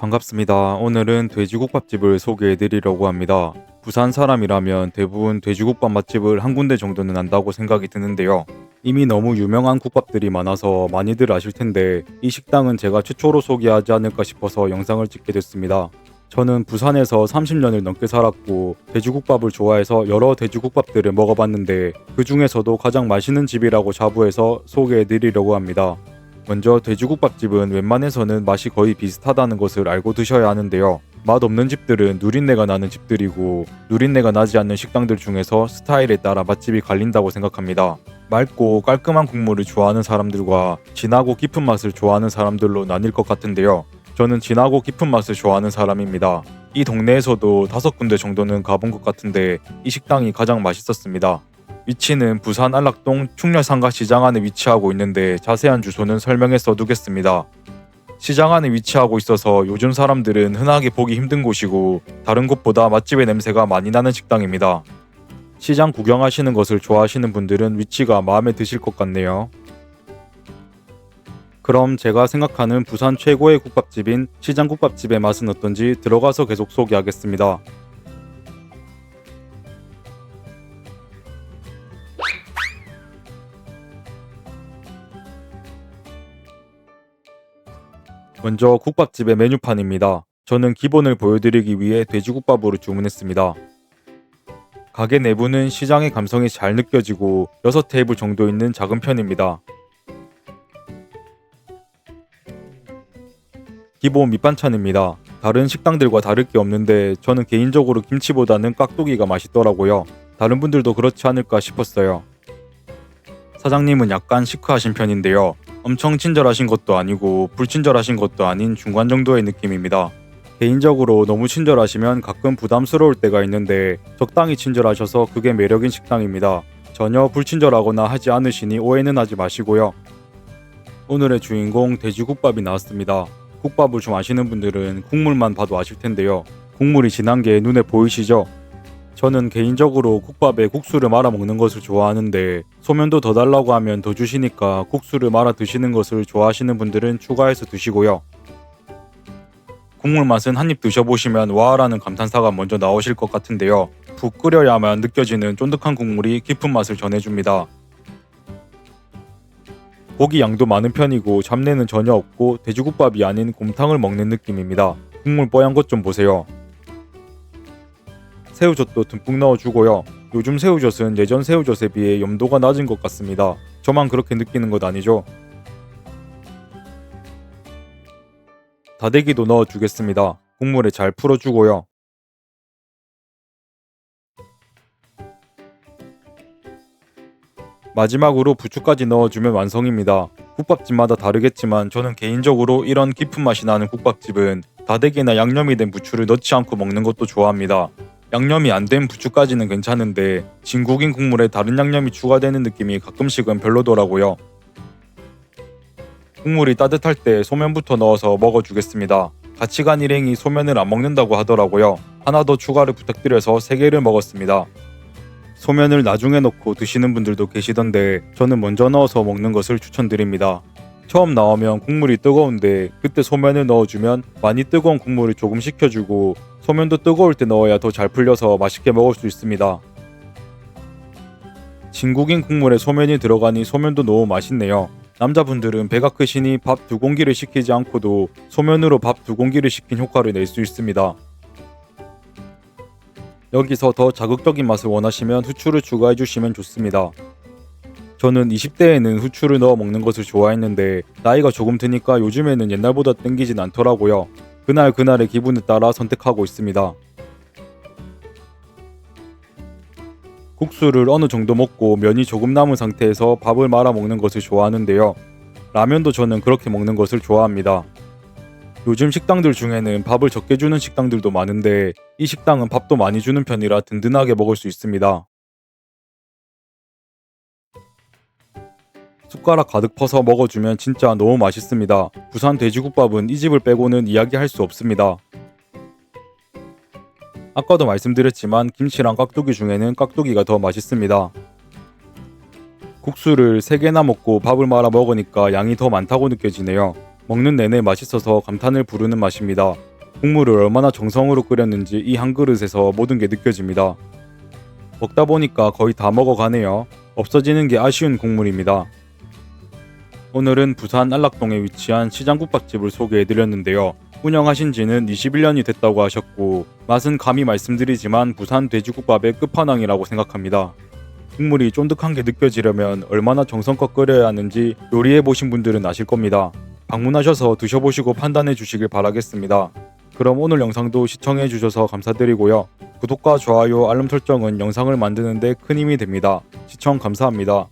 반갑습니다. 오늘은 돼지국밥집을 소개해 드리려고 합니다. 부산 사람이라면 대부분 돼지국밥 맛집을 한 군데 정도는 안다고 생각이 드는데요. 이미 너무 유명한 국밥들이 많아서 많이들 아실 텐데 이 식당은 제가 최초로 소개하지 않을까 싶어서 영상을 찍게 됐습니다. 저는 부산에서 30년을 넘게 살았고 돼지국밥을 좋아해서 여러 돼지국밥들을 먹어봤는데 그 중에서도 가장 맛있는 집이라고 자부해서 소개해 드리려고 합니다. 먼저 돼지국밥집은 웬만해서는 맛이 거의 비슷하다는 것을 알고 드셔야 하는데요. 맛없는 집들은 누린내가 나는 집들이고 누린내가 나지 않는 식당들 중에서 스타일에 따라 맛집이 갈린다고 생각합니다. 맑고 깔끔한 국물을 좋아하는 사람들과 진하고 깊은 맛을 좋아하는 사람들로 나뉠 것 같은데요. 저는 진하고 깊은 맛을 좋아하는 사람입니다. 이 동네에서도 5군데 정도는 가본 것 같은데 이 식당이 가장 맛있었습니다. 위치는 부산 안락동 충렬상가시장 안에 위치하고 있는데 자세한 주소는 설명에 써두겠습니다. 시장 안에 위치하고 있어서 요즘 사람들은 흔하게 보기 힘든 곳이고 다른 곳보다 맛집의 냄새가 많이 나는 식당입니다. 시장 구경하시는 것을 좋아하시는 분들은 위치가 마음에 드실 것 같네요. 그럼 제가 생각하는 부산 최고의 국밥집인 시장국밥집의 맛은 어떤지 들어가서 계속 소개하겠습니다. 먼저 국밥집의 메뉴판입니다. 저는 기본을 보여드리기 위해 돼지국밥으로 주문했습니다. 가게 내부는 시장의 감성이 잘 느껴지고 6테이블 정도 있는 작은 편입니다. 기본 밑반찬입니다. 다른 식당들과 다를 게 없는데 저는 개인적으로 김치보다는 깍두기가 맛있더라고요. 다른 분들도 그렇지 않을까 싶었어요. 사장님은 약간 시크하신 편인데요. 엄청 친절하신 것도 아니고 불친절하신 것도 아닌 중간 정도의 느낌입니다. 개인적으로 너무 친절하시면 가끔 부담스러울 때가 있는데 적당히 친절하셔서 그게 매력인 식당입니다. 전혀 불친절하거나 하지 않으시니 오해는 하지 마시고요. 오늘의 주인공 돼지국밥이 나왔습니다. 국밥을 좀 아시는 분들은 국물만 봐도 아실 텐데요. 국물이 진한 게 눈에 보이시죠? 저는 개인적으로 국밥에 국수를 말아 먹는 것을 좋아하는데 소면도 더 달라고 하면 더 주시니까 국수를 말아 드시는 것을 좋아하시는 분들은 추가해서 드시고요. 국물 맛은 한입 드셔보시면 와라는 감탄사가 먼저 나오실 것 같은데요. 푹 끓여야만 느껴지는 쫀득한 국물이 깊은 맛을 전해줍니다. 고기 양도 많은 편이고 잡내는 전혀 없고 돼지국밥이 아닌 곰탕을 먹는 느낌입니다. 국물 뽀얀 것 좀 보세요. 새우젓도 듬뿍 넣어주고요. 요즘 새우젓은 예전 새우젓에 비해 염도가 낮은 것 같습니다. 저만 그렇게 느끼는 것 아니죠? 다대기도 넣어주겠습니다. 국물에 잘 풀어주고요. 마지막으로 부추까지 넣어주면 완성입니다. 국밥집마다 다르겠지만 저는 개인적으로 이런 깊은 맛이 나는 국밥집은 다대기나 양념이 된 부추를 넣지 않고 먹는 것도 좋아합니다. 양념이 안 된 부추까지는 괜찮은데 진국인 국물에 다른 양념이 추가되는 느낌이 가끔씩은 별로더라고요. 국물이 따뜻할 때 소면부터 넣어서 먹어주겠습니다. 같이 간 일행이 소면을 안 먹는다고 하더라고요. 하나 더 추가를 부탁드려서 3개를 먹었습니다. 소면을 나중에 넣고 드시는 분들도 계시던데 저는 먼저 넣어서 먹는 것을 추천드립니다. 처음 나오면 국물이 뜨거운데 그때 소면을 넣어주면 많이 뜨거운 국물을 조금 식혀주고 소면도 뜨거울 때 넣어야 더 잘 풀려서 맛있게 먹을 수 있습니다. 진국인 국물에 소면이 들어가니 소면도 너무 맛있네요. 남자분들은 배가 크시니 밥 2공기를 시키지 않고도 소면으로 밥 2공기를 시킨 효과를 낼 수 있습니다. 여기서 더 자극적인 맛을 원하시면 후추를 추가해 주시면 좋습니다. 저는 20대에는 후추를 넣어 먹는 것을 좋아했는데 나이가 조금 드니까 요즘에는 옛날보다 땡기진 않더라고요. 그날 그날의 기분에 따라 선택하고 있습니다. 국수를 어느 정도 먹고 면이 조금 남은 상태에서 밥을 말아 먹는 것을 좋아하는데요. 라면도 저는 그렇게 먹는 것을 좋아합니다. 요즘 식당들 중에는 밥을 적게 주는 식당들도 많은데 이 식당은 밥도 많이 주는 편이라 든든하게 먹을 수 있습니다. 숟가락 가득 퍼서 먹어주면 진짜 너무 맛있습니다. 부산 돼지국밥은 이 집을 빼고는 이야기할 수 없습니다. 아까도 말씀드렸지만 김치랑 깍두기 중에는 깍두기가 더 맛있습니다. 국수를 3개나 먹고 밥을 말아 먹으니까 양이 더 많다고 느껴지네요. 먹는 내내 맛있어서 감탄을 부르는 맛입니다. 국물을 얼마나 정성으로 끓였는지 이 한 그릇에서 모든 게 느껴집니다. 먹다 보니까 거의 다 먹어가네요. 없어지는 게 아쉬운 국물입니다. 오늘은 부산 안락동에 위치한 시장국밥집을 소개해드렸는데요. 운영하신 지는 21년이 됐다고 하셨고 맛은 감히 말씀드리지만 부산 돼지국밥의 끝판왕이라고 생각합니다. 국물이 쫀득한 게 느껴지려면 얼마나 정성껏 끓여야 하는지 요리해보신 분들은 아실 겁니다. 방문하셔서 드셔보시고 판단해 주시길 바라겠습니다. 그럼 오늘 영상도 시청해 주셔서 감사드리고요. 구독과 좋아요, 알람 설정은 영상을 만드는 데 큰 힘이 됩니다. 시청 감사합니다.